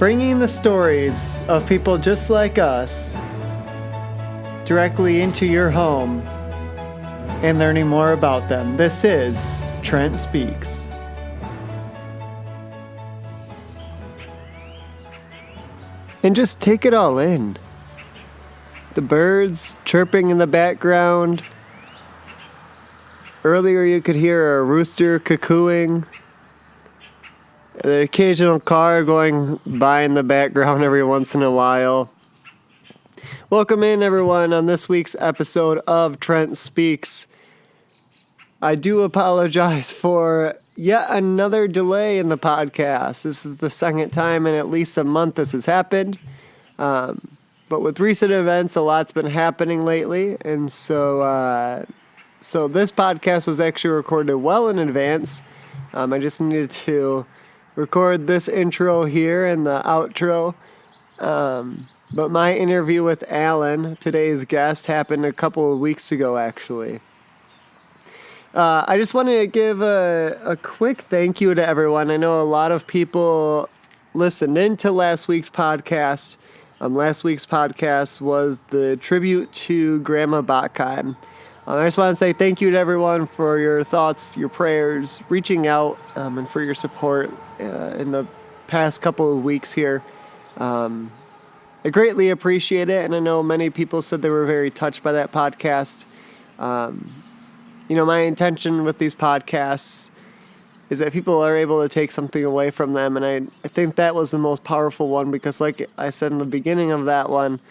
bringing the stories of people just like us directly into your home and learning more about them. This is Trent Speaks. And just take it all in. The birds chirping in the background. Earlier you could hear a rooster cuckooing. The occasional car going by in the background every once in a while. Welcome in, everyone, on this week's episode of Trent Speaks. I do apologize for yet another delay in the podcast. This is the second time in at least a month this has happened. But with recent events, a lot's been happening lately. And so this podcast was actually recorded well in advance. I just needed to record this intro here and the outro. But my interview with Alan, today's guest, happened a couple of weeks ago, actually. I just wanted to give a quick thank you to everyone. I know a lot of people listened into last week's podcast. Last week's podcast was the tribute to Grandma Bachheim. I just want to say thank you to everyone for your thoughts, your prayers, reaching out, and for your support in the past couple of weeks here. I greatly appreciate it, and I know many people said they were very touched by that podcast. My intention with these podcasts is that people are able to take something away from them, and I think that was the most powerful one because, like I said in the beginning of that one,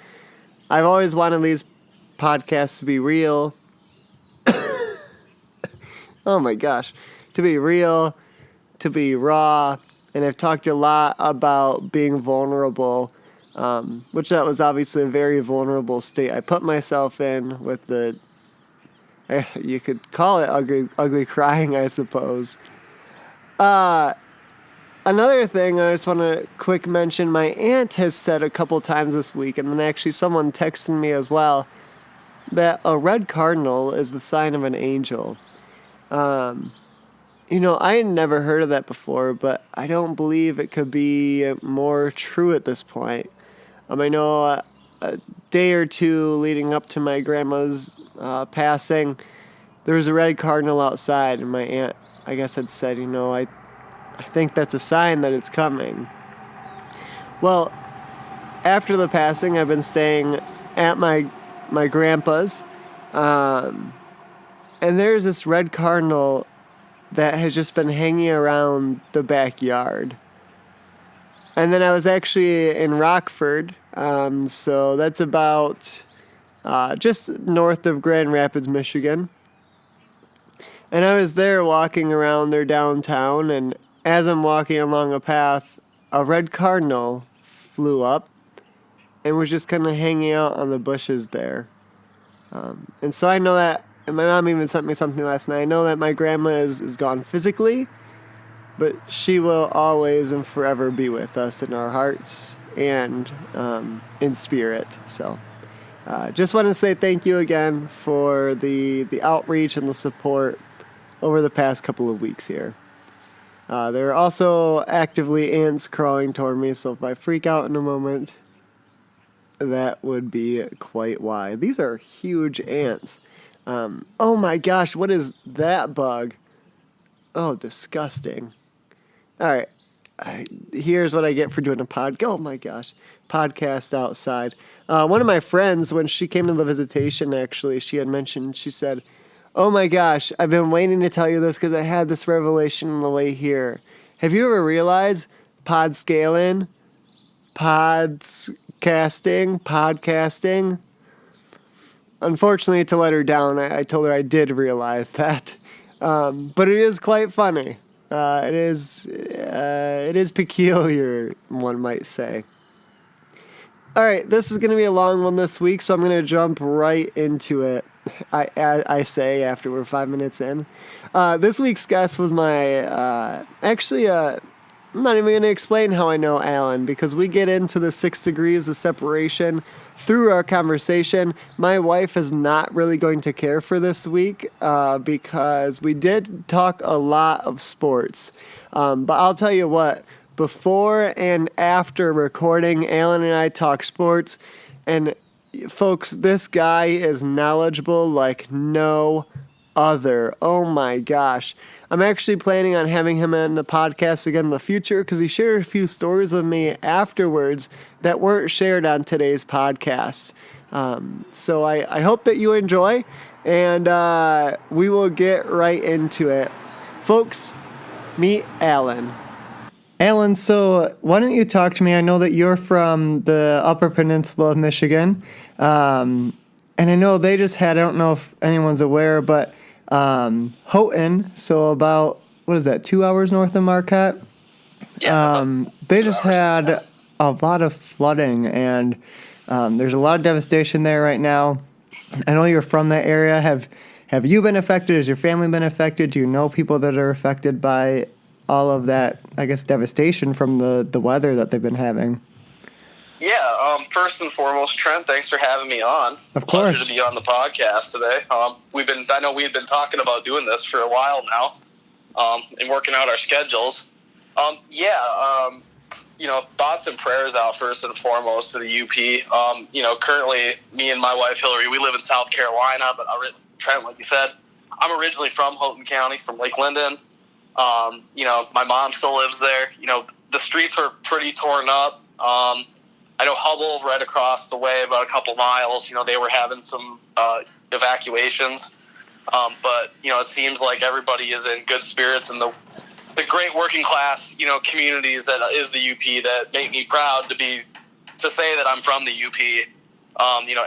I've always wanted these podcasts to be real. Oh my gosh. To be real, to be raw, and I've talked a lot about being vulnerable, which that was obviously a very vulnerable state I put myself in with you could call it ugly crying, I suppose. Another thing I just want to quick mention, my aunt has said a couple times this week, and then actually someone texted me as well, that a red cardinal is the sign of an angel. I had never heard of that before, but I don't believe it could be more true at this point. I know a day or two leading up to my grandma's passing, there was a red cardinal outside, and my aunt, I guess, had said, I think that's a sign that it's coming. Well, after the passing, I've been staying at my grandpa's, and there's this red cardinal that has just been hanging around the backyard. And then I was actually in Rockford, so that's about just north of Grand Rapids, Michigan. And I was there walking around there downtown, and as I'm walking along a path, a red cardinal flew up and was just kind of hanging out on the bushes there. And so I know that, and my mom even sent me something last night. I know that my grandma is gone physically, but she will always and forever be with us in our hearts and in spirit. So just want to say thank you again for the outreach and the support over the past couple of weeks here. There are also actively ants crawling toward me, so if I freak out in a moment, that would be quite why. These are huge ants. Oh my gosh, what is that bug? Oh, disgusting. All right, here's what I get for doing a oh my gosh, podcast outside. One of my friends, when she came to the visitation, actually, she had mentioned, she said, oh my gosh, I've been waiting to tell you this because I had this revelation on the way here. Have you ever realized podcasting? Unfortunately, to let her down, I told her I did realize that. But it is quite funny. It is peculiar, one might say. All right, this is going to be a long one this week, so I'm going to jump right into it. I say after we're 5 minutes in. This week's guest was my, I'm not even going to explain how I know Alan, because we get into the 6 degrees of separation through our conversation. My wife is not really going to care for this week because we did talk a lot of sports. But I'll tell you what, before and after recording. Alan and I talk sports, and folks, this guy is knowledgeable like no other. Oh my gosh. I'm actually planning on having him on the podcast again in the future because he shared a few stories with me afterwards that weren't shared on today's podcast. So I hope that you enjoy, and we will get right into it. Folks, meet Alan. Alan, so why don't you talk to me? I know that you're from the Upper Peninsula of Michigan, and I know they just had, I don't know if anyone's aware, but Houghton, so about, 2 hours north of Marquette? Yeah. They just had a lot of flooding, and there's a lot of devastation there right now. I know you're from that area. Have you been affected? Has your family been affected? Do you know people that are affected by all of that, I guess, devastation from the weather that they've been having? Yeah, first and foremost, Trent, thanks for having me on. Of course. Pleasure to be on the podcast today. I know we've been talking about doing this for a while now, and working out our schedules. Thoughts and prayers out first and foremost to the UP. Currently, me and my wife, Hillary, we live in South Carolina, but Trent, like you said, I'm originally from Houghton County, from Lake Linden. My mom still lives there. The streets are pretty torn up. I know Hubble, right across the way, about a couple miles, they were having some evacuations. But it seems like everybody is in good spirits, and the great working class, communities that is the UP that make me proud to say that I'm from the UP.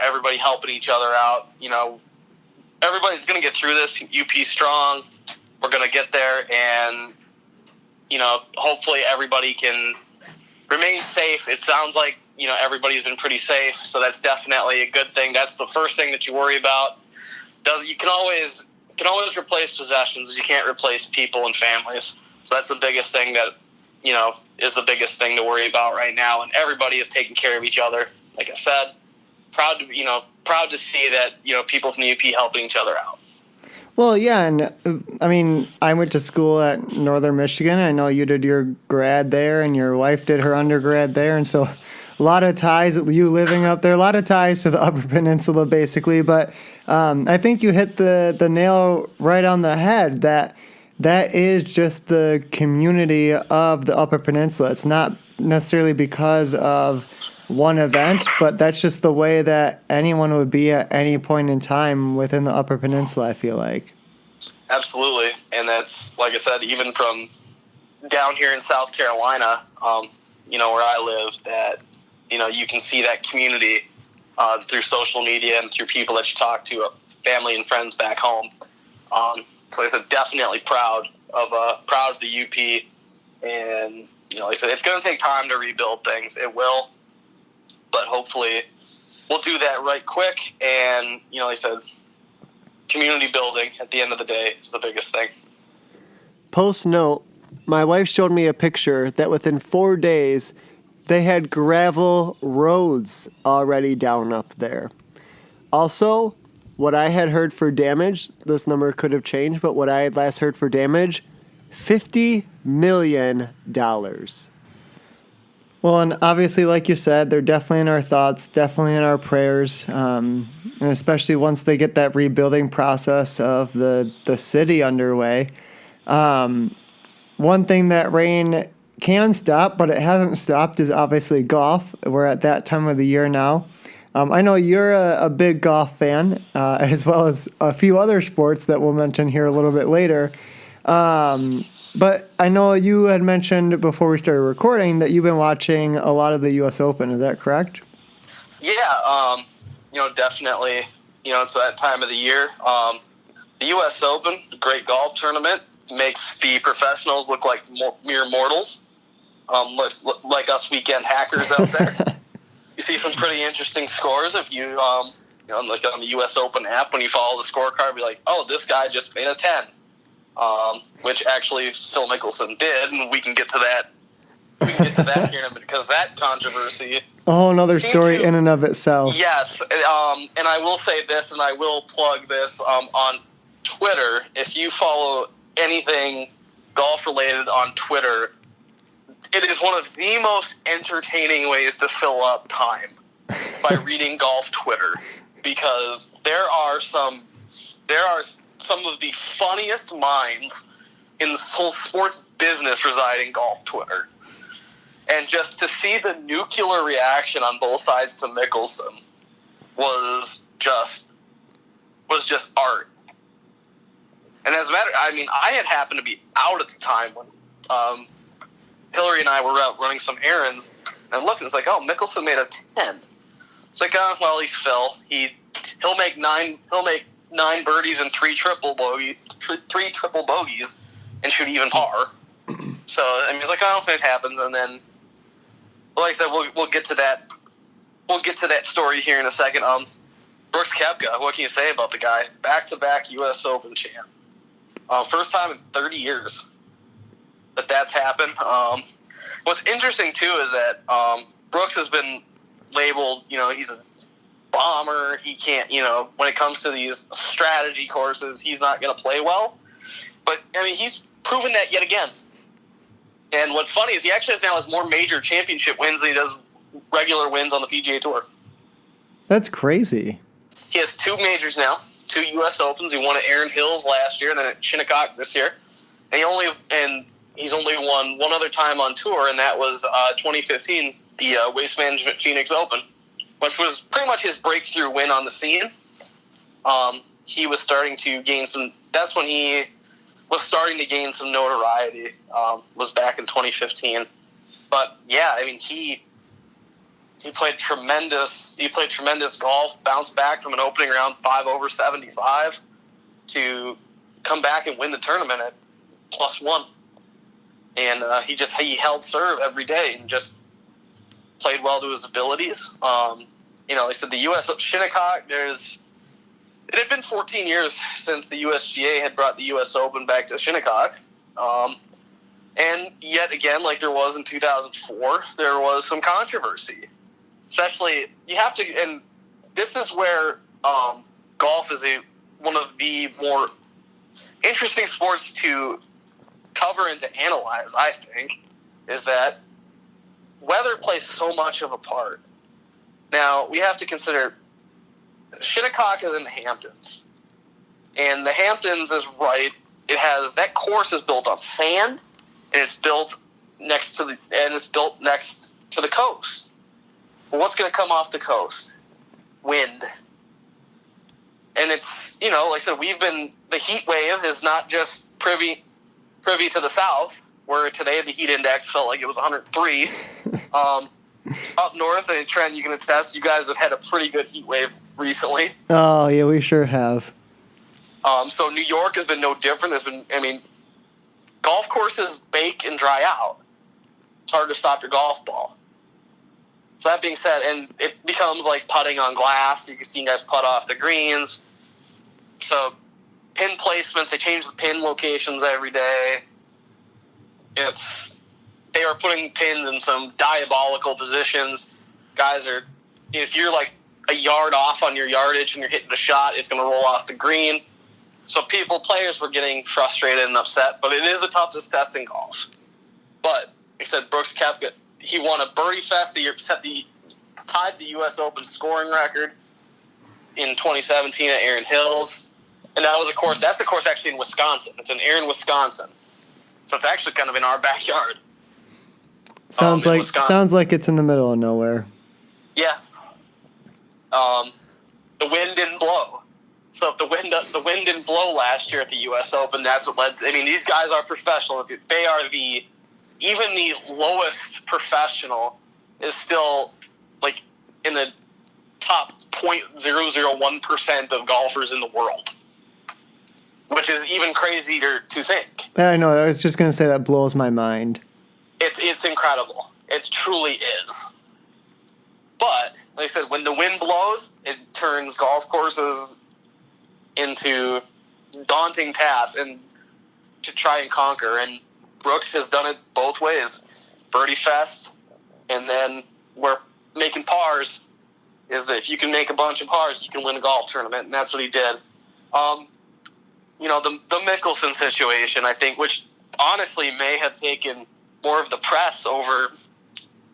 Everybody helping each other out. Everybody's going to get through this. UP strong. We're going to get there, and, hopefully everybody can remain safe. It sounds like, everybody's been pretty safe, so that's definitely a good thing. That's the first thing that you worry about. You can always replace possessions. You can't replace people and families. So that's the biggest thing that, is the biggest thing to worry about right now. And everybody is taking care of each other. Like I said, proud to see that, people from the UP helping each other out. Well, yeah, and I went to school at Northern Michigan. I know you did your grad there, and your wife did her undergrad there, and so a lot of ties, you living up there, a lot of ties to the Upper Peninsula, basically. But I think you hit the nail right on the head, that is just the community of the Upper Peninsula. It's not necessarily because of one event, but that's just the way that anyone would be at any point in time within the Upper Peninsula, I feel like. Absolutely. And that's, like I said, even from down here in South Carolina, where I live, that, you can see that community through social media and through people that you talk to, family and friends back home. So like I said, definitely proud of the UP, and like I said, it's going to take time to rebuild things. It will, but hopefully we'll do that right quick. And like I said, community building at the end of the day is the biggest thing. Post note: my wife showed me a picture that within 4 days they had gravel roads already down up there. Also, what I had heard for damage, this number could have changed, but what I had last heard for damage, $50 million. Well, and obviously, like you said, they're definitely in our thoughts, definitely in our prayers, and especially once they get that rebuilding process of the city underway. One thing that rain can stop, but it hasn't stopped, is obviously golf. We're at that time of the year now. I know you're a big golf fan, as well as a few other sports that we'll mention here a little bit later. But I know you had mentioned before we started recording that you've been watching a lot of the U.S. Open. Is that correct? Yeah, definitely. It's that time of the year. The U.S. Open, the great golf tournament, makes the professionals look like mere mortals, like us weekend hackers out there. You see some pretty interesting scores if you, like on the U.S. Open app, when you follow the scorecard, be like, oh, this guy just made a 10, which actually Phil Mickelson did, and we can get to that. We can get to that here in a minute, because that controversy. Oh, another story in and of itself. Yes, and I will say this, and I will plug this on Twitter. If you follow anything golf related on Twitter, it is one of the most entertaining ways to fill up time by reading golf Twitter, because there are some of the funniest minds in the whole sports business reside in golf Twitter. And just to see the nuclear reaction on both sides to Mickelson was just art. And as a matter, I had happened to be out at the time when Hillary and I were out running some errands, and looking, it's like, oh, Mickelson made a 10. It's like, oh, well, he's Phil. He'll make nine birdies and three triple bogeys, and shoot even par. So it's like, oh, it happens, and then, like I said, we'll get to that. We'll get to that story here in a second. Brooks Koepka, what can you say about the guy? Back-to-back U.S. Open champ. First time in 30 years that's happened. What's interesting, too, is that Brooks has been labeled, he's a bomber. He can't, when it comes to these strategy courses, he's not going to play well. But, he's proven that yet again. And what's funny is he actually has more major championship wins than he does regular wins on the PGA Tour. That's crazy. He has 2 majors now, 2 U.S. Opens. He won at Erin Hills last year and then at Shinnecock this year. And he's only won one other time on tour, and that was 2015, the Waste Management Phoenix Open, which was pretty much his breakthrough win on the scene. He was starting to gain some. That's when he was starting to gain some notoriety. Was back in 2015, but yeah, he played tremendous. He played tremendous golf. Bounced back from an opening round 5 over 75 to come back and win the tournament at +1. And he held serve every day and just played well to his abilities. He said the U.S. Shinnecock. It had been 14 years since the USGA had brought the U.S. Open back to Shinnecock. And yet again, like there was in 2004, there was some controversy. Especially, you have to, and this is where golf is one of the more interesting sports to cover and to analyze, I think, is that weather plays so much of a part. Now, we have to consider Shinnecock is in the Hamptons. And the Hamptons is right. That course is built on sand, and it's built next to the coast. Well, what's going to come off the coast? Wind. And it's, like I said, the heat wave is not just privy to the south, where today the heat index felt like it was 103. Up north, and Trent, you can attest, you guys have had a pretty good heat wave recently. Oh, yeah, we sure have. So New York has been no different. Golf courses bake and dry out. It's hard to stop your golf ball. So that being said, and it becomes like putting on glass. You can see guys putt off the greens. So pin placements, they change the pin locations every day. They are putting pins in some diabolical positions. Guys are, if you're like a yard off on your yardage and you're hitting a shot, it's going to roll off the green. So players were getting frustrated and upset, but it is the toughest test in golf. But, like I said, Brooks Koepka, he won a birdie fest tied the U.S. Open scoring record in 2017 at Erin Hills. And that's a course actually in Wisconsin. It's in Erin, Wisconsin. So it's actually kind of in our backyard. Sounds like it's in the middle of nowhere. Yeah. The wind didn't blow. So if the wind didn't blow last year at the U.S. Open, that's what led. These guys are professional. They are even the lowest professional is still like in the top 0.001% of golfers in the world, which is even crazier to think. I know. I was just going to say that blows my mind. It's incredible. It truly is. But, like I said, when the wind blows, it turns golf courses into daunting tasks and to try and conquer. And Brooks has done it both ways. Birdie fest, and then we're making pars, is that if you can make a bunch of pars, you can win a golf tournament, and that's what he did. The Mickelson situation, I think, which honestly may have taken more of the press over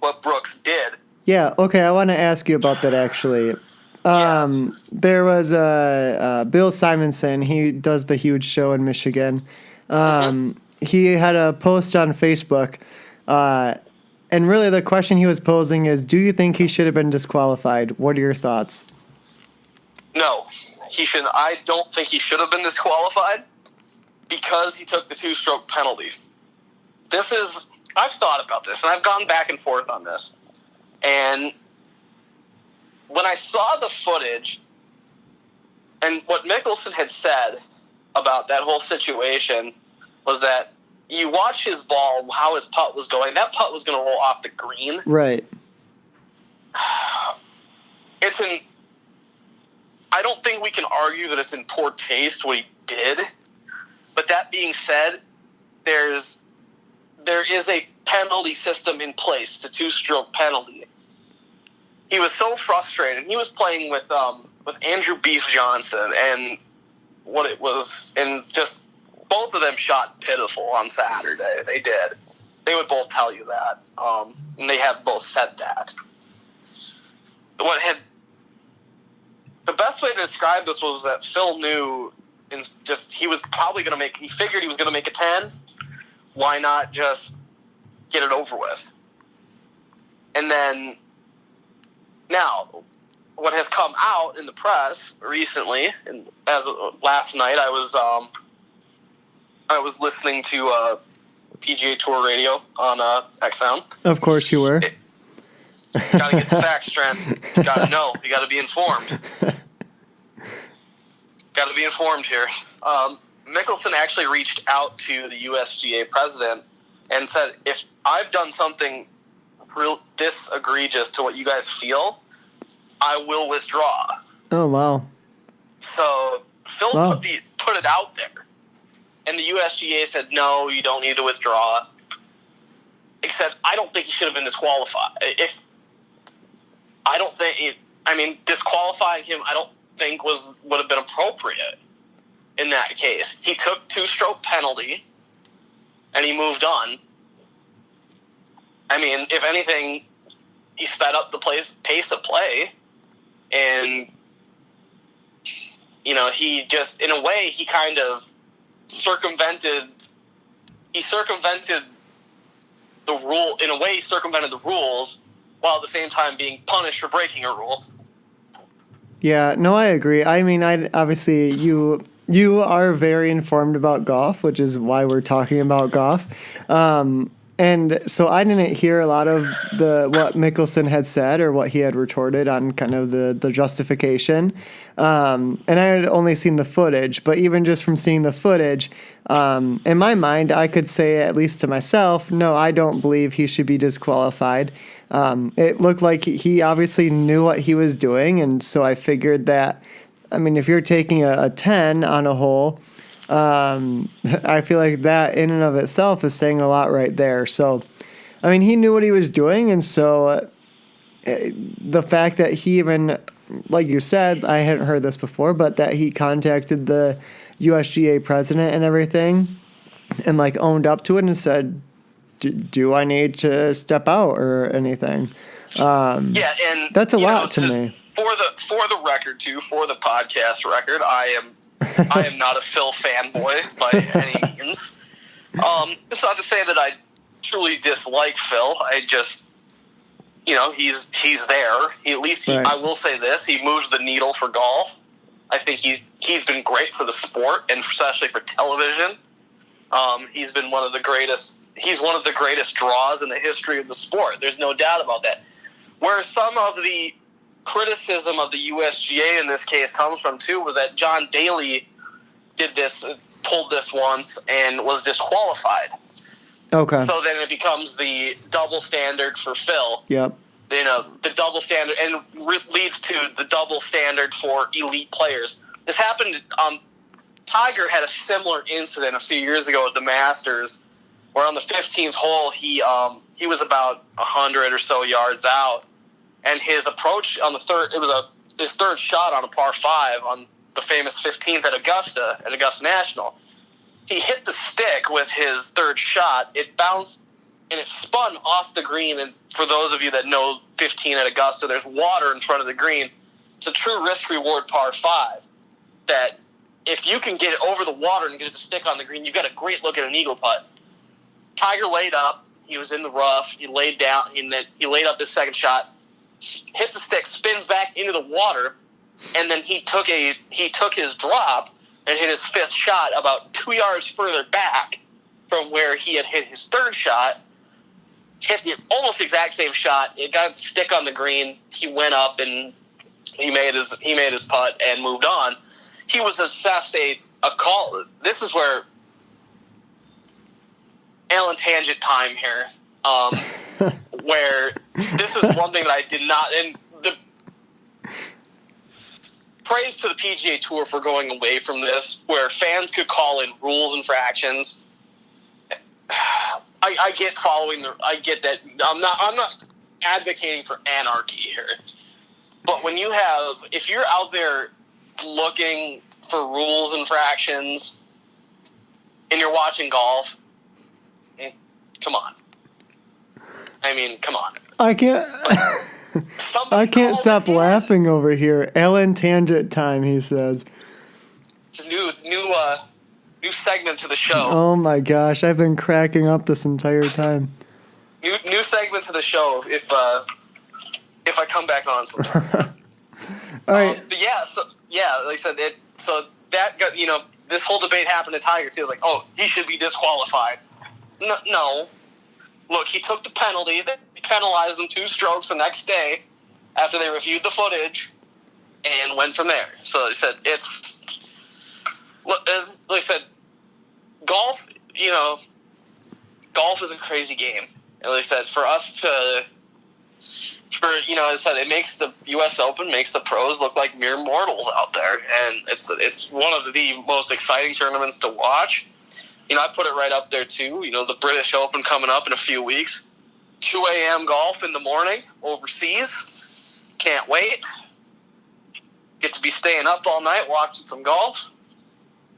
what Brooks did. Yeah, okay, I want to ask you about that actually. There was Bill Simonson. He does the huge show in Michigan. He had a post on Facebook, and really the question he was posing is, do you think he should have been disqualified? What are your thoughts? No, he shouldn't. I don't think he should have been disqualified because he took the 2-stroke penalty. I've thought about this, and I've gone back and forth on this. And when I saw the footage and what Mickelson had said about that whole situation was that you watch his ball, how his putt was going. That putt was going to roll off the green. Right. I don't think we can argue that it's in poor taste what he did. But that being said, there is a penalty system in place, the 2-stroke penalty. He was so frustrated. He was playing with Andrew Beef Johnson, and just both of them shot pitiful on Saturday. They did. They would both tell you that, and they have both said that. The best way to describe this was that Phil knew, he was probably going to make. He figured he was going to make a 10. Why not just get it over with? And then now, what has come out in the press recently, and as of last night, I was listening to PGA Tour radio on XM. Of course you were. Got to get the facts, Trent. You got to know. You got to be informed. Got to be informed here. Mickelson actually reached out to the USGA president and said, if I've done something this egregious to what you guys feel, I will withdraw. Oh, wow. So Phil put it out there. And the USGA said, no, you don't need to withdraw. Except I don't think he should have been disqualified. Disqualifying him, I don't think would have been appropriate in that case. He took 2-stroke penalty, and he moved on. I mean, if anything, he sped up the pace of play, and he just, in a way, he kind of circumvented the rule. In a way, he circumvented the rules while at the same time being punished for breaking a rule. Yeah, no, I agree. I mean, obviously you are very informed about golf, which is why we're talking about golf. And so I didn't hear a lot of what Mickelson had said or what he had retorted on kind of the justification. And I had only seen the footage, but even just from seeing the footage, in my mind, I could say, at least to myself, no, I don't believe he should be disqualified. It looked like he obviously knew what he was doing, and so I figured that, I mean, if you're taking a 10 on a hole, I feel like that in and of itself is saying a lot right there. So, I mean, he knew what he was doing, and so the fact that he even, like you said, I hadn't heard this before, but that he contacted the USGA president and everything and, owned up to it and said, do I need to step out or anything? And that's a lot to me. For the record, too, for the podcast record, I am not a Phil fanboy by any means. It's not to say that I truly dislike Phil. I just, he's there. I will say this: he moves the needle for golf. I think he's been great for the sport, and especially for television. He's been one of the greatest. He's one of the greatest draws in the history of the sport. There's no doubt about that. Where some of the criticism of the USGA in this case comes from, too, was that John Daly pulled this once and was disqualified. Okay. So then it becomes the double standard for Phil. Yep. The double standard, and leads to the double standard for elite players. This happened, Tiger had a similar incident a few years ago at the Masters, where on the 15th hole, he was about 100 or so yards out, and his approach on the third, his third shot on a par 5 on the famous 15th at Augusta National. He hit the stick with his third shot. It bounced and it spun off the green. And for those of you that know 15 at Augusta, there's water in front of the green. It's a true risk-reward par 5 that if you can get it over the water and get it to stick on the green, you've got a great look at an eagle putt. Tiger laid up. He was in the rough. He laid down, and then he laid up his second shot, hits the stick, spins back into the water, and then he took his drop and hit his fifth shot about 2 yards further back from where he had hit his third shot. Hit the almost exact same shot. It got to stick on the green. He went up and he made his putt and moved on. He was assessed a call. This is where Alan Tangent time here, where this is one thing that I did not. And the praise to the PGA Tour for going away from this, where fans could call in rules infractions. I get I get that. I'm not advocating for anarchy here, but if you're out there looking for rules infractions and you're watching golf, come on. I mean, come on. I can't. I can't stop laughing over here. Alan Tangent time, he says. It's a new segment to the show. Oh my gosh, I've been cracking up this entire time. New segment to the show if I come back on sometime. All right. But like I said, that got, this whole debate happened to Tiger too. It's like, oh, he should be disqualified. No. Look, he took the penalty. They penalized him 2 strokes the next day after they reviewed the footage and went from there. So they said like I said, golf is a crazy game. And like I said, I said, it makes the U.S. Open, makes the pros look like mere mortals out there. And it's one of the most exciting tournaments to watch. I put it right up there, too. The British Open coming up in a few weeks. 2 a.m. golf in the morning overseas. Can't wait. Get to be staying up all night watching some golf.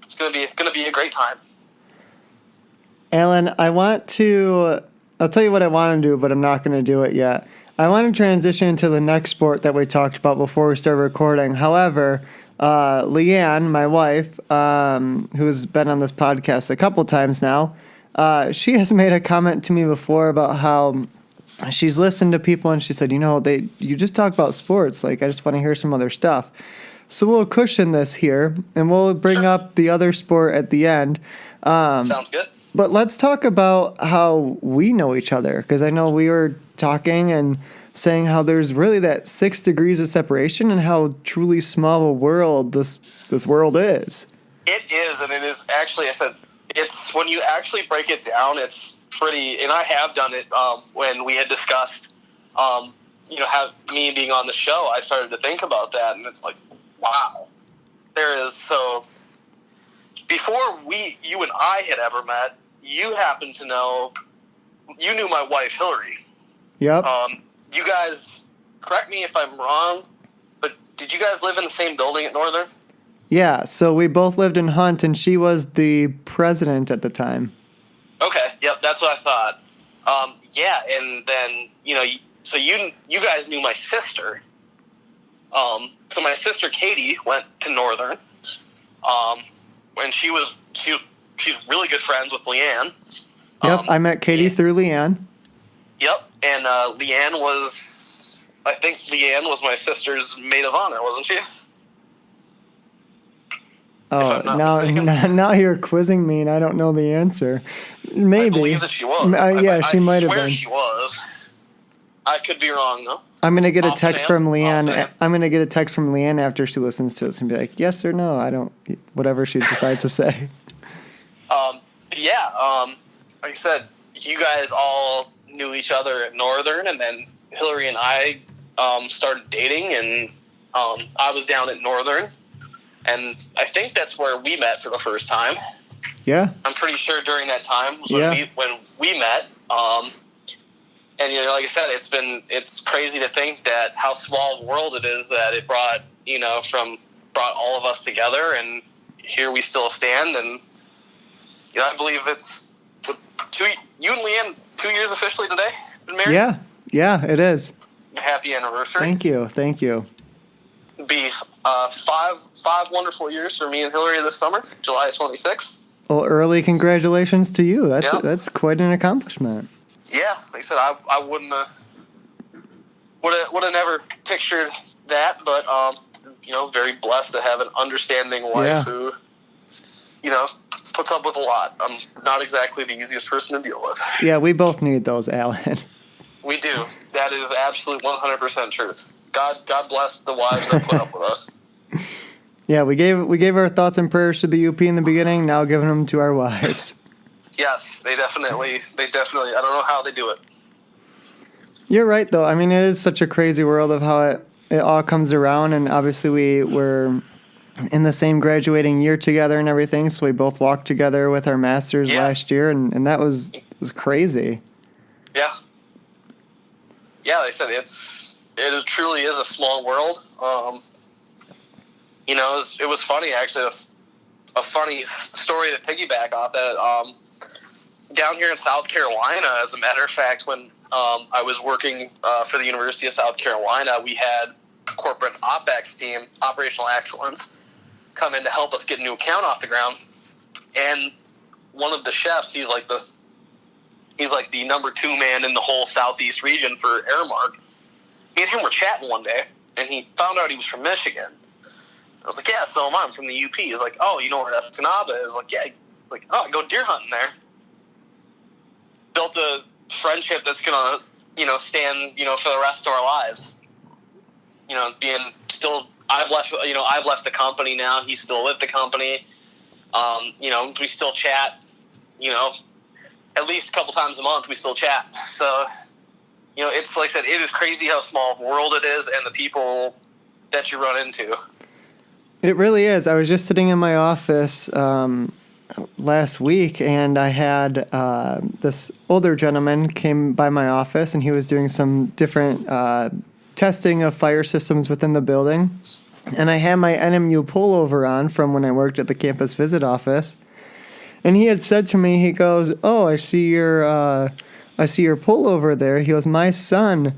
It's gonna be a great time. Alan, I'll tell you what I want to do, but I'm not going to do it yet. I want to transition to the next sport that we talked about before we started recording. However, Leanne, my wife, who's been on this podcast a couple times now, she has made a comment to me before about how she's listened to people and she said, you just talk about sports. Like, I just want to hear some other stuff. So we'll cushion this here and we'll bring up the other sport at the end. Sounds good. But let's talk about how we know each other, because I know we were talking and saying how there's really that 6 degrees of separation and how truly small a world this world is. It is, and it is actually, I said, it's when you actually break it down, it's pretty, and I have done it when we had discussed, have me being on the show, I started to think about that, and it's like, wow. Before you and I had ever met, you happened to know, you knew my wife, Hillary. Yep. You guys, correct me if I'm wrong, but did you guys live in the same building at Northern? Yeah, so we both lived in Hunt, and she was the president at the time. Okay, yep, that's what I thought. And then, so you guys knew my sister. So my sister Katie went to Northern, when she's really good friends with Leanne. Yep, I met Katie through Leanne. Yep, and Leanne was my sister's maid of honor, wasn't she? Oh, now you're quizzing me, and I don't know the answer. Maybe. I believe that she was. She might have been. I swear she was. I could be wrong, though. I'm gonna get a text from Leanne. I'm gonna get a text from Leanne after she listens to this and be like, yes or no. I don't. Whatever she decides to say. Like I said, you guys all knew each other at Northern, and then Hillary and I started dating, and I was down at Northern, and I think that's where we met for the first time. Yeah. I'm pretty sure during that time was when we met. And like I said, it's crazy to think that how small a world it is that it brought all of us together, and here we still stand. And I believe it's you and Leanne 2 years officially today. Been married. Yeah, it is. Happy anniversary. Thank you. Be five wonderful years for me and Hillary this summer, July 26th. Well, early congratulations to you. That's quite an accomplishment. Yeah, like I said, I wouldn't would have never pictured that, but very blessed to have an understanding wife who, puts up with a lot. I'm not exactly the easiest person to deal with. Yeah, we both need those, Alan. We do. That is absolute 100% truth. God bless the wives that put up with us. Yeah, we gave our thoughts and prayers to the UP in the beginning. Now giving them to our wives. Yes, they definitely. I don't know how they do it. You're right, though. I mean, it is such a crazy world of how it all comes around, and obviously we were in the same graduating year together and everything, so we both walked together with our masters last year, and that was crazy. Yeah. Yeah, like I said, it truly is a small world. It was funny, actually, a funny story to piggyback off that. Down here in South Carolina, as a matter of fact, when I was working for the University of South Carolina, we had a corporate OpEx team, Operational Excellence, come in to help us get a new account off the ground. And one of the chefs, he's like the number 2 man in the whole Southeast region for Aramark. Me and him were chatting one day, and he found out he was from Michigan. I was like, yeah, so am I. I'm from the UP. He's like, oh, you know where Escanaba is? Like, yeah. Like, oh, I go deer hunting there. Built a friendship that's going to, stand, for the rest of our lives. Being still, I've left the company now. He's still with the company. We still chat, at least a couple times a month we still chat. So, it's like I said, it is crazy how small of a world it is and the people that you run into. It really is. I was just sitting in my office last week, and I had this older gentleman came by my office, and he was doing some different testing of fire systems within the building. And I had my NMU pullover on from when I worked at the campus visit office. And he had said to me, he goes, "Oh, I see your pullover there." He goes, "My son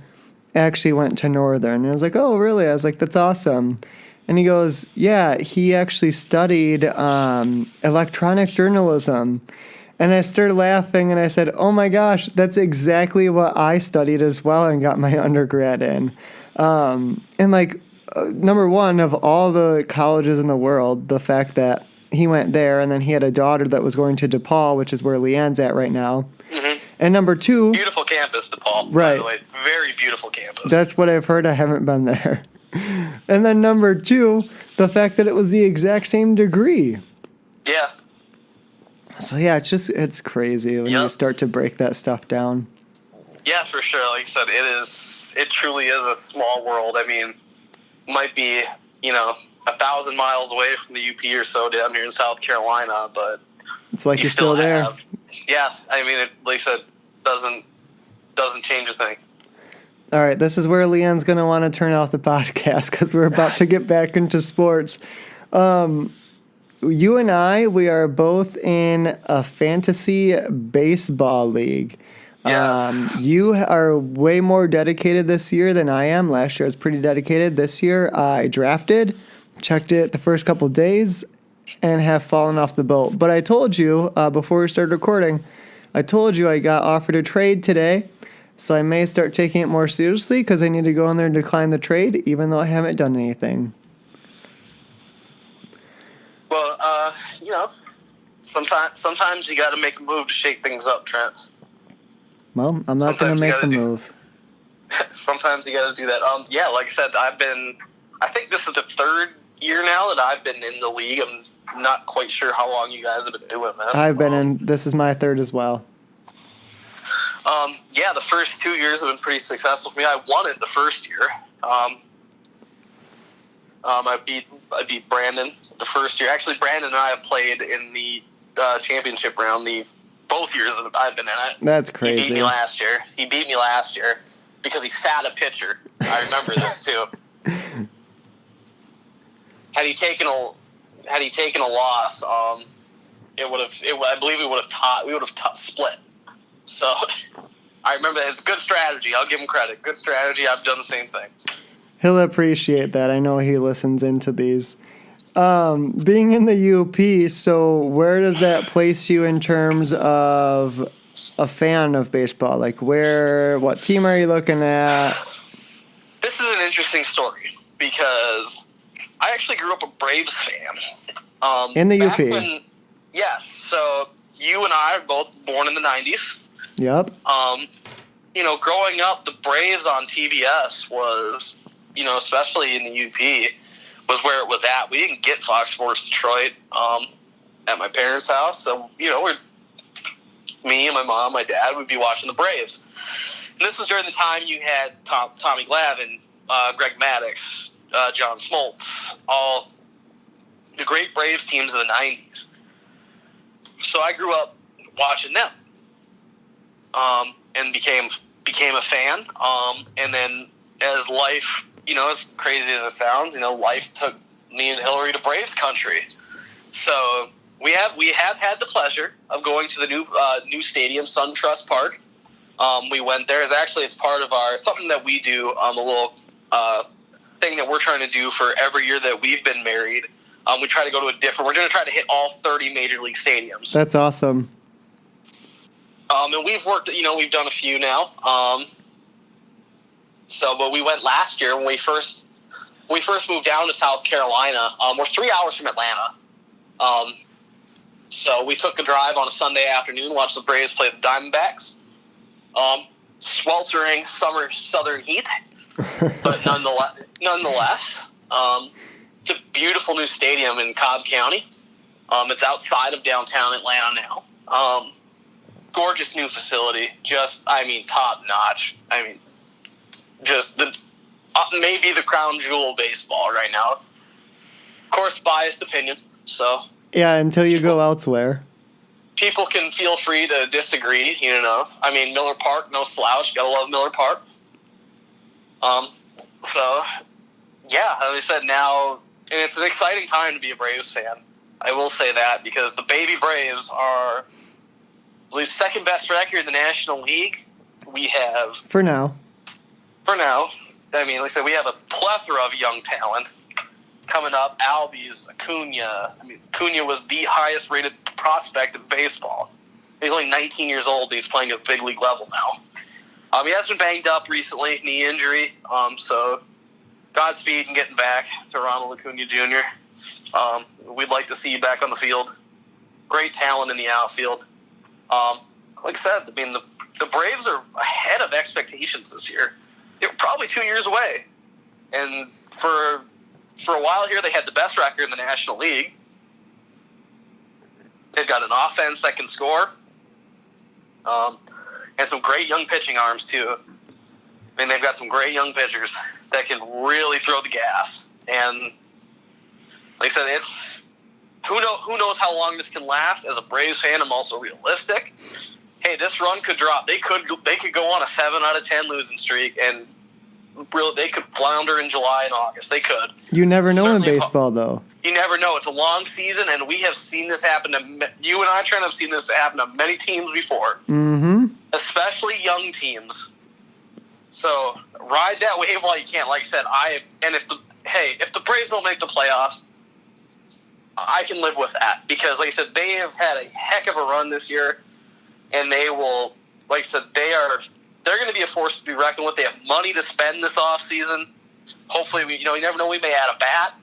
actually went to Northern." And I was like, "Oh, really?" I was like, "That's awesome." And he goes, "Yeah, he actually studied electronic journalism." And I started laughing, and I said, "Oh my gosh, that's exactly what I studied as well and got my undergrad in." Number one, of all the colleges in the world, the fact that he went there, and then he had a daughter that was going to DePaul, which is where Leanne's at right now. Mm-hmm. And number 2... Beautiful campus, DePaul, right. By the way. Very beautiful campus. That's what I've heard. I haven't been there. And then number 2, the fact that it was the exact same degree. Yeah. So yeah, it's crazy when you start to break that stuff down. Yeah, for sure. Like you said, it truly is a small world. I mean, might be, 1,000 miles away from the UP or so down here in South Carolina, but it's like you're still there. Yeah, I mean, like I said, doesn't change a thing. All right, this is where Leanne's going to want to turn off the podcast because we're about to get back into sports. You and I, we are both in a fantasy baseball league. Yes. You are way more dedicated this year than I am. Last year I was pretty dedicated. This year I drafted, checked it the first couple days, and have fallen off the boat. But I told you before we started recording, I got offered a trade today. So I may start taking it more seriously because I need to go in there and decline the trade, even though I haven't done anything. Well, sometimes you got to make a move to shake things up, Trent. Well, I'm not going to make the move. Sometimes you got to do that. Yeah, like I said, I think this is the 3rd year now that I've been in the league. I'm not quite sure how long you guys have been doing this. This is my 3rd as well. Yeah, the first 2 years have been pretty successful for me. I won it the first year. I beat Brandon the first year. Actually, Brandon and I have played in the championship round both years that I've been in it. That's crazy. He beat me last year because he sat a pitcher. I remember this too. Had he taken a loss, I believe we would have split. So I remember it's good strategy. I'll give him credit. Good strategy. I've done the same thing. He'll appreciate that. I know he listens into these. Being in the UP, so where does that place you in terms of a fan of baseball? Like what team are you looking at? This is an interesting story because I actually grew up a Braves fan. In the UP? Yes. So you and I are both born in the 90s. Yep. Growing up, the Braves on TBS was, especially in the UP, was where it was at. We didn't get Fox Sports Detroit at my parents' house. So, me and my mom, my dad would be watching the Braves. And this was during the time you had Tommy Glavine, Greg Maddux, John Smoltz, all the great Braves teams of the 90s. So I grew up watching them and became a fan. And then as life, as crazy as it sounds, life took me and Hillary to Braves country. So we have had the pleasure of going to the new stadium, SunTrust Park. We went there. It's part of something that we do, a little thing that we're trying to do for every year that we've been married. We try to go to we're going to try to hit all 30 major league stadiums. That's awesome. And we've done a few now. But we went last year when we first moved down to South Carolina. We're 3 hours from Atlanta. So we took a drive on a Sunday afternoon, watched the Braves play the Diamondbacks. Sweltering summer southern heat, but nonetheless, it's a beautiful new stadium in Cobb County. It's outside of downtown Atlanta now. Gorgeous new facility, top notch. Just maybe the crown jewel of baseball right now. Of course, biased opinion. So yeah, until you go elsewhere. People can feel free to disagree, Miller Park, no slouch. Gotta love Miller Park. Like I said, now, and it's an exciting time to be a Braves fan. I will say that because the baby Braves are, I believe, second best record in the National League. We have... For now. Like I said, we have a plethora of young talent coming up. Albies, Acuna. Acuna was the highest rated prospect in baseball. He's only 19 years old. He's playing at big league level now. He has been banged up recently, knee injury. So Godspeed in getting back to Ronald Acuna Jr. We'd like to see you back on the field. Great talent in the outfield. Like I said, the Braves are ahead of expectations this year. They were probably 2 years away. And for a while here, they had the best record in the National League. They've got an offense that can score. And some great young pitching arms, too. They've got some great young pitchers that can really throw the gas. And like I said, it's who knows how long this can last. As a Braves fan, I'm also realistic. Hey, this run could drop. They could go on a 7 out of 10 losing streak, and really they could flounder in July and August. They could. You never know in baseball, though. You never know. It's a long season, and we have seen this happen to you and I. Trent, have seen this happen to many teams before, especially young teams. So ride that wave while you can. Like I said, if the Braves don't make the playoffs, I can live with that because, like I said, they have had a heck of a run this year, and they will. Like I said, they're going to be a force to be reckoned with. They have money to spend this offseason. Hopefully, you never know. We may add a bat,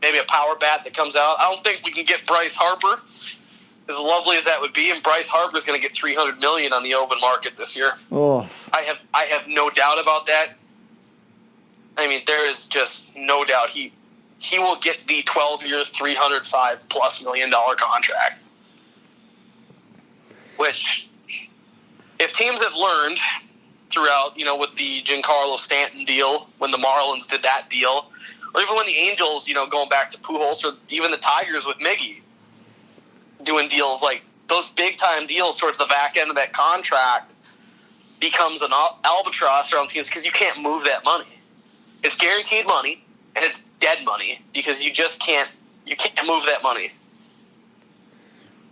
maybe a power bat that comes out. I don't think we can get Bryce Harper, as lovely as that would be. And Bryce Harper is going to get $300 million on the open market this year. Oh, I have no doubt about that. There is just no doubt he will get the 12 years, $305+ million contract. Which, if teams have learned throughout, with the Giancarlo Stanton deal, when the Marlins did that deal, or even when the Angels, going back to Pujols, or even the Tigers with Miggy, doing deals like those big-time deals towards the back end of that contract becomes an albatross around teams because you can't move that money. It's guaranteed money, and it's dead money because you just can't move that money.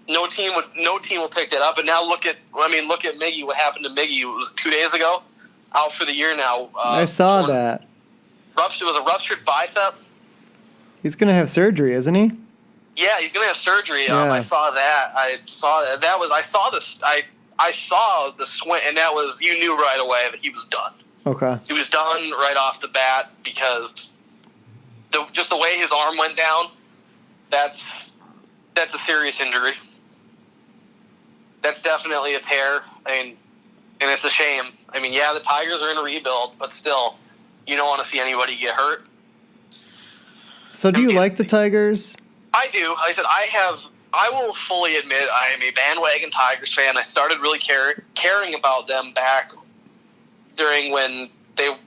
No team will pick that up. And now look at Miggy. What happened to Miggy? It was 2 days ago, out for the year now. I saw that. It was a ruptured bicep. He's gonna have surgery, isn't he? Yeah, he's gonna have surgery. Yeah. I saw that. I saw the swing, and that was, you knew right away that he was done. Okay. He was done right off the bat because just the way his arm went down. That's a serious injury. That's definitely a tear, and it's a shame. I mean, yeah, the Tigers are in a rebuild, but still, you don't want to see anybody get hurt. So do you like the Tigers? I do. Like I said, I will fully admit I am a bandwagon Tigers fan. I started really caring about them back during when the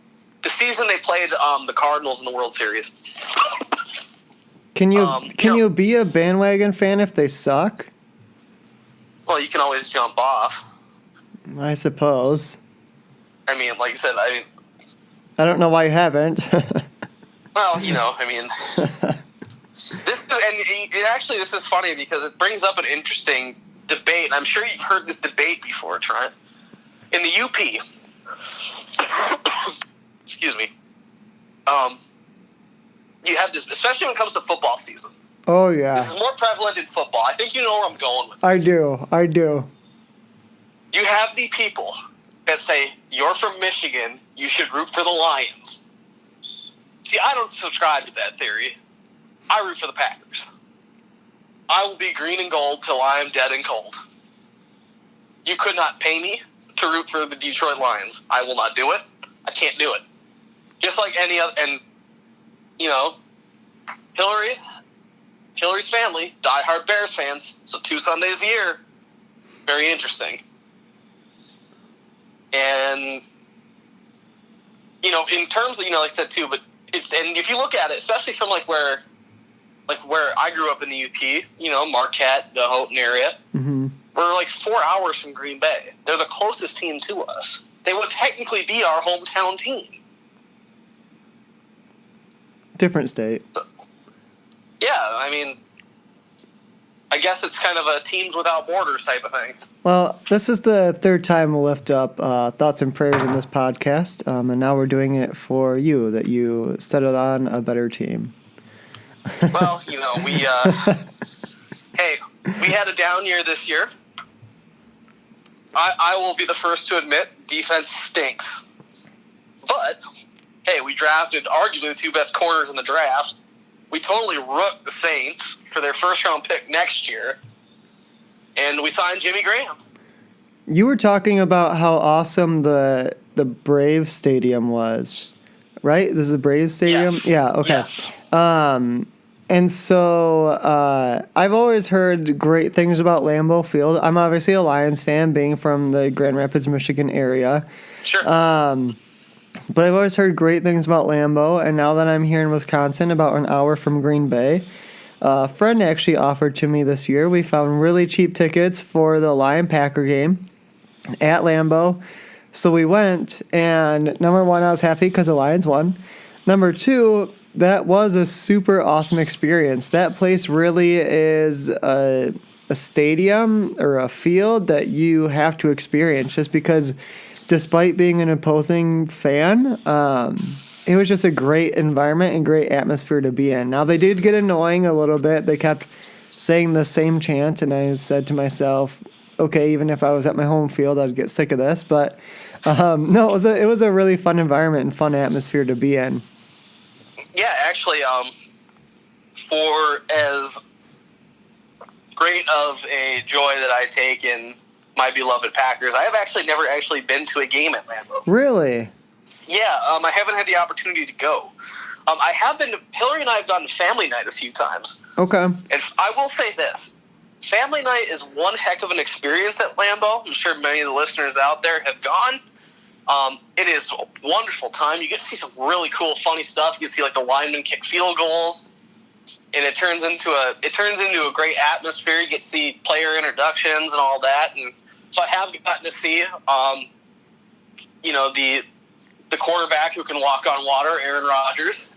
season they played the Cardinals in the World Series. Can you be a bandwagon fan if they suck? Well, you can always jump off. I suppose. I mean, like I said, I don't know why you haven't. well, I mean, this is funny because it brings up an interesting debate. And I'm sure you've heard this debate before, Trent. In the UP, excuse me, you have this, especially when it comes to football season. Oh, yeah. This is more prevalent in football. I think you know where I'm going with this. I do. You have the people that say, you're from Michigan, you should root for the Lions. See, I don't subscribe to that theory. I root for the Packers. I will be green and gold till I am dead and cold. You could not pay me to root for the Detroit Lions. I will not do it. I can't do it. Just like any other, and, Hillary's family, diehard Bears fans, so 2 Sundays a year. Very interesting. And, in terms of, like I said too, but and if you look at it, especially from where I grew up in the UP, Marquette, the Houghton area, mm-hmm. we're 4 hours from Green Bay. They're the closest team to us. They would technically be our hometown team. Different state. So, yeah, I mean, I guess it's kind of a teams without borders type of thing. Well, this is the third time we'll lift up thoughts and prayers in this podcast, and now we're doing it for you, that you settled on a better team. Well, we had a down year this year. I will be the first to admit defense stinks. But, hey, we drafted arguably the 2 best corners in the draft. We totally rooked the Saints for their first-round pick next year. And we signed Jimmy Graham. You were talking about how awesome the Braves Stadium was, right? This is a Braves Stadium? Yes. Yeah, okay. Yes. And so I've always heard great things about Lambeau Field. I'm obviously a Lions fan, being from the Grand Rapids, Michigan area. Sure. But I've always heard great things about Lambeau, and now that I'm here in Wisconsin, about an hour from Green Bay, a friend actually offered to me this year. We found really cheap tickets for the Lion-Packer game at Lambeau. So we went, and number one, I was happy because the Lions won. Number two, that was a super awesome experience. That place really is a stadium or a field that you have to experience, just because despite being an opposing fan, it was just a great environment and great atmosphere to be in. Now, they did get annoying a little bit. They kept saying the same chant, and I said to myself, okay, even if I was at my home field, I'd get sick of this. But no, it was a really fun environment and fun atmosphere to be in. Yeah, actually, for as great of a joy that I take in my beloved Packers, I have actually never actually been to a game at Lambeau. Really? Yeah, I haven't had the opportunity to go. I have been to, Hillary and I have gone to family night a few times. Okay. And I will say this, family night is one heck of an experience at Lambeau. I'm sure many of the listeners out there have gone. It is a wonderful time. You get to see some really cool, funny stuff. You get to see the linemen kick field goals, and it turns into a great atmosphere. You get to see player introductions and all that. And so I have gotten to see, the quarterback who can walk on water, Aaron Rodgers.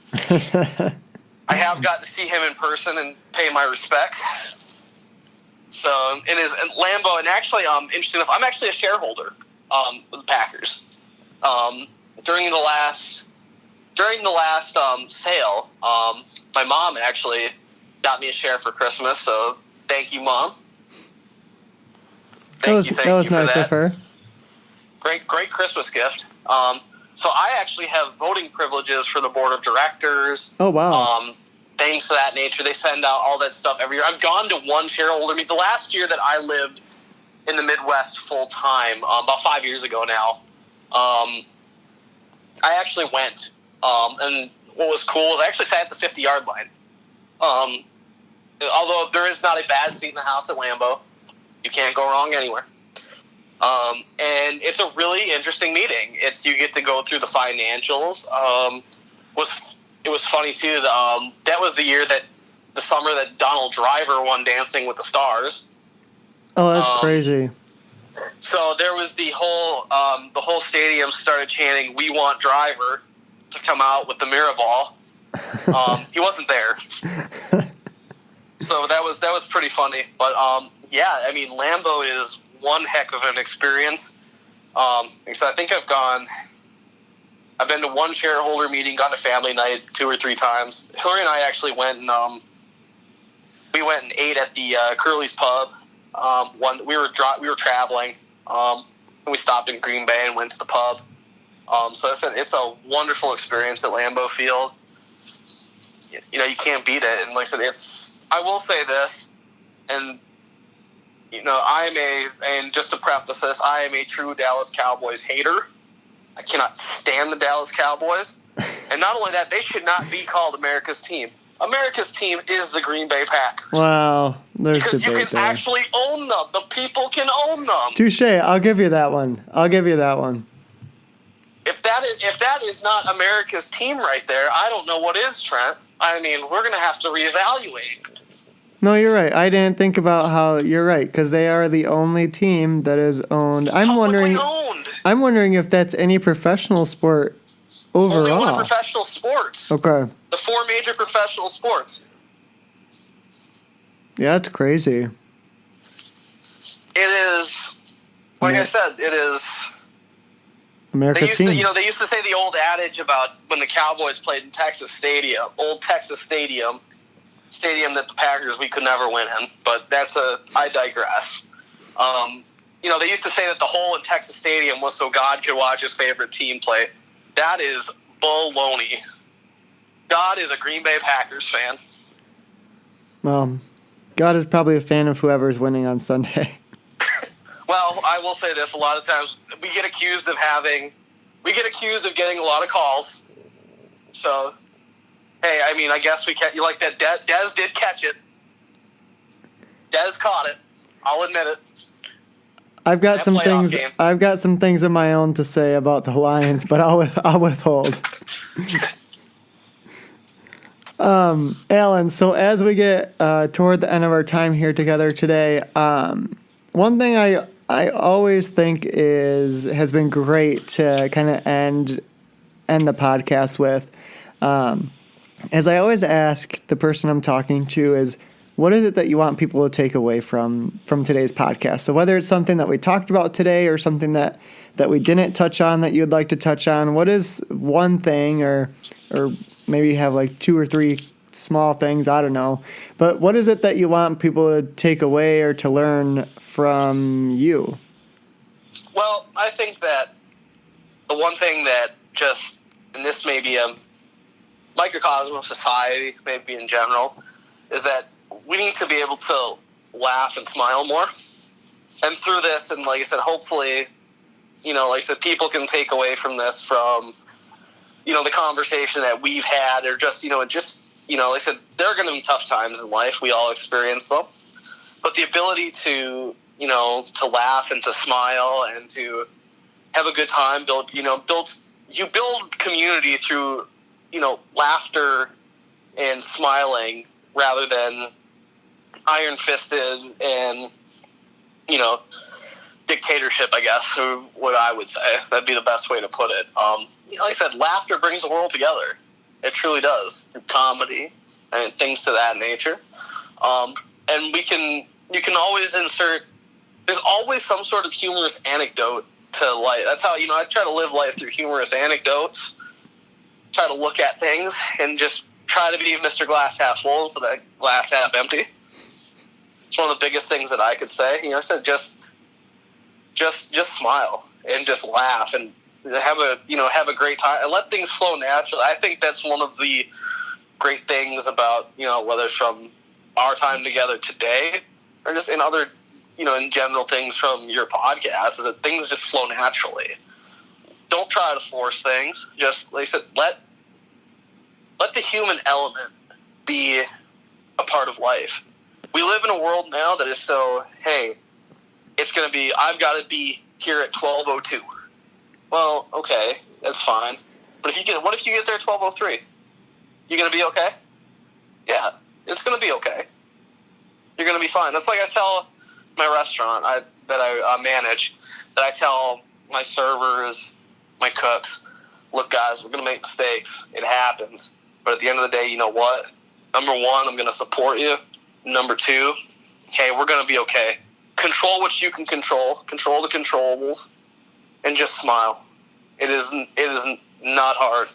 I have gotten to see him in person and pay my respects. So it is Lambeau, and actually, interesting enough, I'm actually a shareholder with the Packers. During the last sale, my mom actually got me a share for Christmas. So thank you, Mom. Thank you That was for nice that. of her. Great Christmas gift. So I actually have voting privileges for the board of directors. Oh, wow. Things of that nature. They send out all that stuff every year. I've gone to one shareholder meeting. The last year that I lived in the Midwest full time, about 5 years ago now, I actually went. And what was cool was I actually sat at the 50-yard line. Although there is not a bad seat in the house at Lambeau, you can't go wrong anywhere. And it's a really interesting meeting. You get to go through the financials. It was funny too. That was the summer that Donald Driver won Dancing with the Stars. Oh, that's crazy. So there was the whole stadium started chanting, "We want Driver," to come out with the Mirrorball. He wasn't there. So that was pretty funny. But yeah, I mean, Lambeau is one heck of an experience. So I think I've been to one shareholder meeting, gone to family night 2 or 3 times. Hillary and I actually went and ate at the Curly's Pub. We were traveling, and we stopped in Green Bay and went to the pub. So I said it's a wonderful experience at Lambeau Field. You know, you can't beat it. And like I said, I will say this, and you know, and just to preface this, I am a true Dallas Cowboys hater. I cannot stand the Dallas Cowboys. And not only that, they should not be called America's team. America's team is the Green Bay Packers. Wow, there's because debate you can there. actually own them. The people can own them. Touche. I'll give you that one. If that is not America's team right there, I don't know what is, Trent. I mean, we're going to have to reevaluate. No, you're right. I didn't think about how you're right, because they are the only team that is owned. Publicly owned. I'm wondering if that's any professional sport overall. Only one of professional sports. Okay. The 4 major professional sports. Yeah, that's crazy. It is, like I said, it is. America's team. They used to say the old adage about when the Cowboys played in Texas Stadium, old Texas Stadium that the Packers, we could never win in. But I digress. They used to say that the hole in Texas Stadium was so God could watch his favorite team play. That is baloney. God is a Green Bay Packers fan. Well, God is probably a fan of whoever's winning on Sunday. Well, I will say this: a lot of times we get accused of getting a lot of calls. So, hey, I mean, I guess you like that. Dez did catch it. Dez caught it. I'll admit it. I've got some things of my own to say about the Lions, but I'll withhold. Alan, so as we get toward the end of our time here together today, one thing I always think has been great to kind of end the podcast with, as I always ask the person I'm talking to, is what is it that you want people to take away from today's podcast? So whether it's something that we talked about today or something that we didn't touch on that you'd like to touch on, what is one thing, or maybe you have like 2 or 3 small things, I don't know. But what is it that you want people to take away or to learn from you? Well, I think that the one thing that and this may be a microcosm of society, maybe in general, is that we need to be able to laugh and smile more. And through this, and like I said, hopefully, people can take away from this, from, the conversation that we've had, or like I said, there are going to be tough times in life. We all experience them. But the ability to laugh and to smile and to have a good time, build community through, laughter and smiling rather than iron-fisted and, dictatorship, I guess, what I would say. That'd be the best way to put it. Like I said, laughter brings the world together. It truly does, through comedy and things to that nature. And we can you can always insert. There's always some sort of humorous anecdote to life. That's how, I try to live life through humorous anecdotes. Try to look at things and just try to be Mr. Glass half full instead of glass half empty. It's one of the biggest things that I could say. I said just smile and just laugh and have a great time and let things flow naturally. I think that's one of the great things about, whether it's from our time together today or just in other, in general things from your podcast, is that things just flow naturally. Don't try to force things. Just, like I said, let the human element be a part of life. We live in a world now that is so, hey, it's going to be, I've got to be here at 12:02. Well, okay, that's fine. But what if you get there at 12:03? You going to be okay? Yeah, it's going to be okay. You're going to be fine. That's like I tell my restaurant that I manage, that I tell my servers, my cooks, look, guys, we're going to make mistakes. It happens. But at the end of the day, you know what? Number one, I'm going to support you. Number two, hey, we're going to be okay. Control what you can control. Control the controllables. And just smile. It is not hard.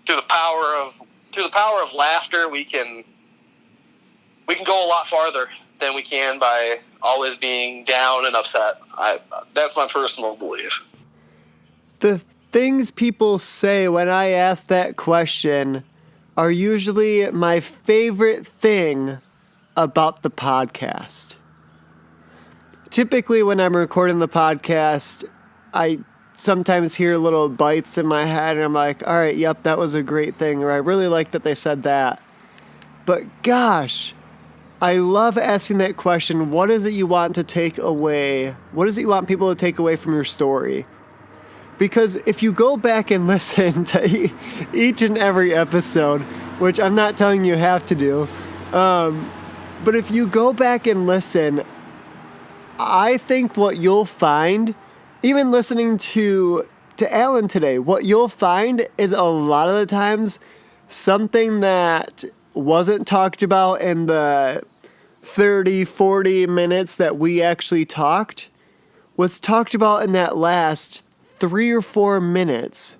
Through the power of laughter, we can go a lot farther than we can by always being down and upset. That's my personal belief. The things people say when I ask that question are usually my favorite thing about the podcast. Typically, when I'm recording the podcast, I sometimes hear little bites in my head, and I'm like, all right, yep, that was a great thing, or I really like that they said that. But gosh, I love asking that question, what is it you want to take away? What is it you want people to take away from your story? Because if you go back and listen to each and every episode, which I'm not telling you have to do, but if you go back and listen, I think what you'll find, even listening to Alan today, what you'll find is a lot of the times something that wasn't talked about in the 30, 40 minutes that we actually talked was talked about in that last 3 or 4 minutes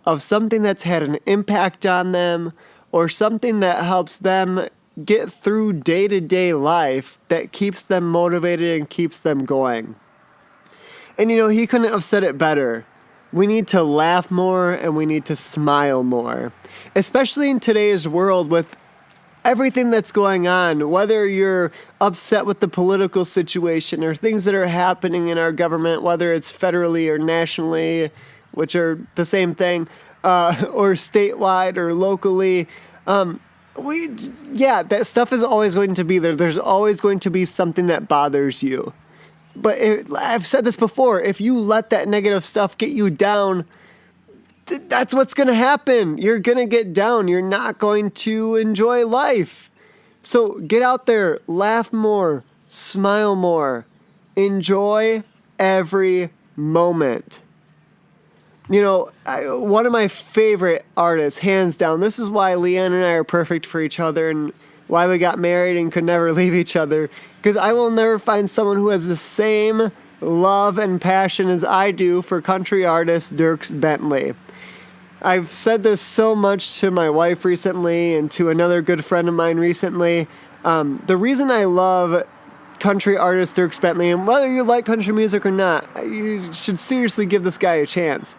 of something that's had an impact on them or something that helps them get through day-to-day life that keeps them motivated and keeps them going. And he couldn't have said it better. We need to laugh more and we need to smile more. Especially in today's world with everything that's going on, whether you're upset with the political situation or things that are happening in our government, whether it's federally or nationally, which are the same thing, or statewide or locally. That stuff is always going to be there. There's always going to be something that bothers you. But I've said this before, if you let that negative stuff get you down, that's what's going to happen. You're going to get down. You're not going to enjoy life. So get out there, laugh more, smile more, enjoy every moment. One of my favorite artists, hands down, this is why Leanne and I are perfect for each other and why we got married and could never leave each other, because I will never find someone who has the same love and passion as I do for country artist Dierks Bentley. I've said this so much to my wife recently and to another good friend of mine recently. The reason I love country artist Dierks Bentley, and whether you like country music or not, you should seriously give this guy a chance.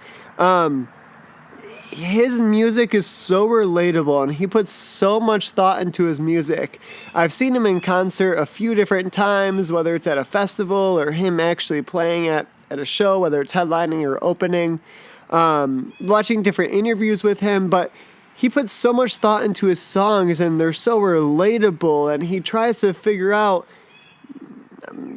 His music is so relatable and he puts so much thought into his music. I've seen him in concert a few different times, whether it's at a festival or him actually playing at a show, whether it's headlining or opening, watching different interviews with him, but he puts so much thought into his songs and they're so relatable, and he tries to figure out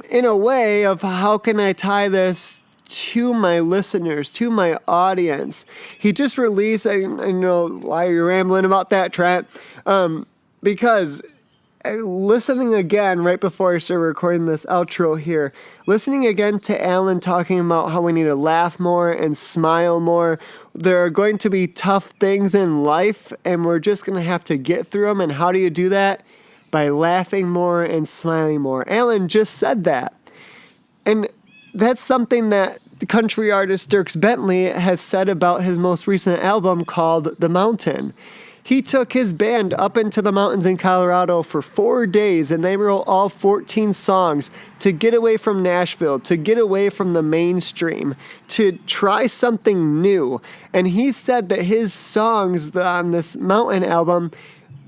in a way of how can I tie this to my listeners, to my audience. He just released, I know why you're rambling about that, Trent, because listening again right before I started recording this outro here, listening again to Alan talking about how we need to laugh more and smile more. There are going to be tough things in life and we're just going to have to get through them. And how do you do that? by laughing more and smiling more. Alan just said that. And that's something that the country artist Dierks Bentley has said about his most recent album called The Mountain. He took his band up into the mountains in Colorado for 4 days, and they wrote all 14 songs to get away from Nashville, to get away from the mainstream, to try something new. And he said that his songs on this Mountain album,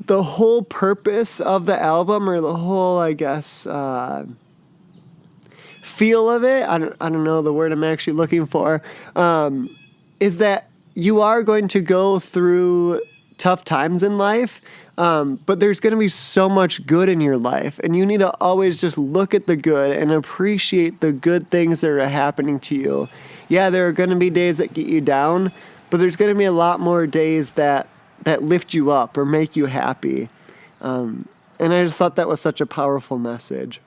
the whole purpose of the album, or the whole, I guess, feel of it, I don't know the word I'm actually looking for, is that you are going to go through tough times in life, but there's going to be so much good in your life, and you need to always just look at the good and appreciate the good things that are happening to you. Yeah, there are going to be days that get you down, but there's going to be a lot more days that lift you up or make you happy. And I just thought that was such a powerful message.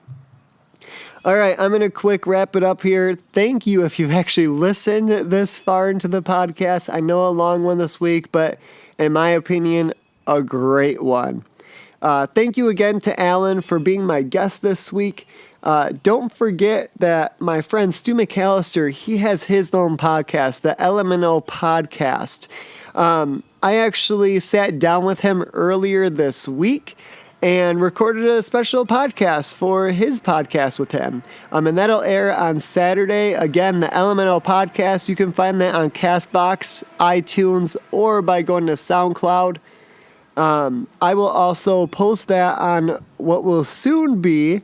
All right, I'm going to quick wrap it up here. Thank you if you've actually listened this far into the podcast. I know a long one this week, but in my opinion, a great one. Thank you again to Alan for being my guest this week. Don't forget that my friend Stu McAllister, he has his own podcast, the LMNO Podcast. I actually sat down with him earlier this week and recorded a special podcast for his podcast with him. And that'll air on Saturday. Again, the LMNO Podcast, you can find that on CastBox, iTunes, or by going to SoundCloud. I will also post that on what will soon be,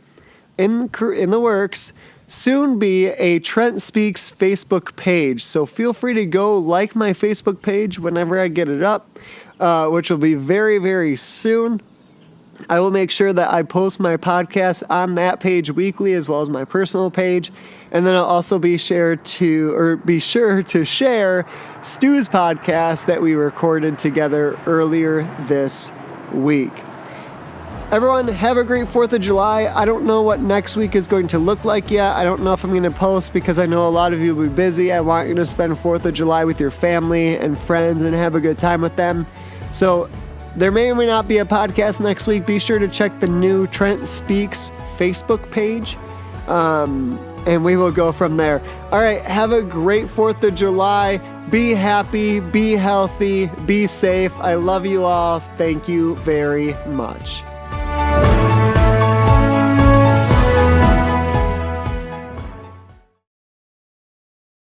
in the works, soon be a Trent Speaks Facebook page. So feel free to go like my Facebook page whenever I get it up, which will be very, very soon. I will make sure that I post my podcast on that page weekly, as well as my personal page. And then I'll also be sure to share Stu's podcast that we recorded together earlier this week. Everyone, have a great 4th of July. I don't know what next week is going to look like yet. I don't know if I'm going to post because I know a lot of you will be busy. I want you to spend 4th of July with your family and friends and have a good time with them. So there may or may not be a podcast next week. Be sure to check the new Trent Speaks Facebook page, and we will go from there. All right, have a great 4th of July. Be happy, be healthy, be safe. I love you all. Thank you very much.